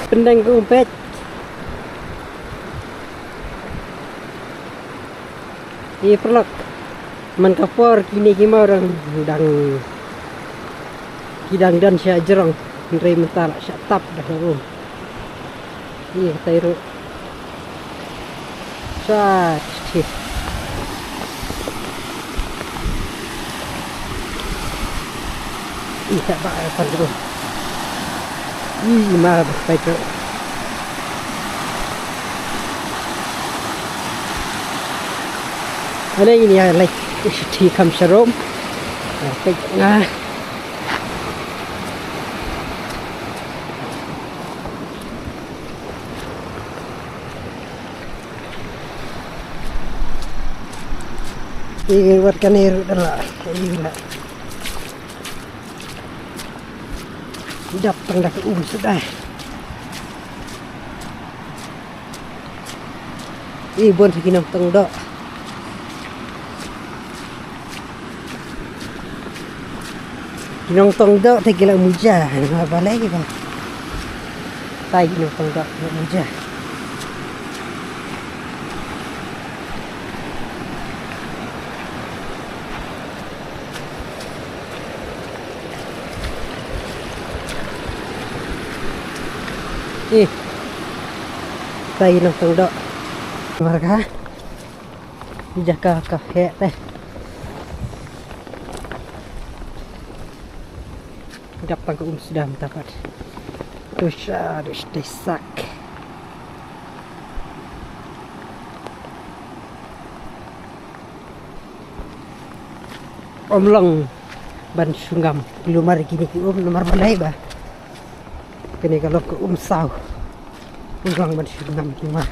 Pendang ke umpet. Iya perlok. Man kapor kini kima orang udang kidang dan sya jerong nrei mentala sya tap dah lagu. Iya tairu. Sat sih. Ih tak apa dulu. Ih mah baik tu. Ada ini ya like di kamsarom. Baik nah. Ini buat kanir adalah ini lah. Datang dah ke sudah. Ibon sekinam tengdok. Kinong tengdok tak kira mujah. Apa lagi kan? Tai kinong tengdok mujah. Tai nang tengdok. Marga. Jaka kafe teh. Dapat ke sudah mendapat. Terus harus desak. Omlong ban sungam lumar gini ki lumar balai bah. Kini kalau ke sau. Ulang ban sungam cuma.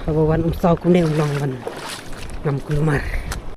Abawan sau kuning ulang ban 6 lumar.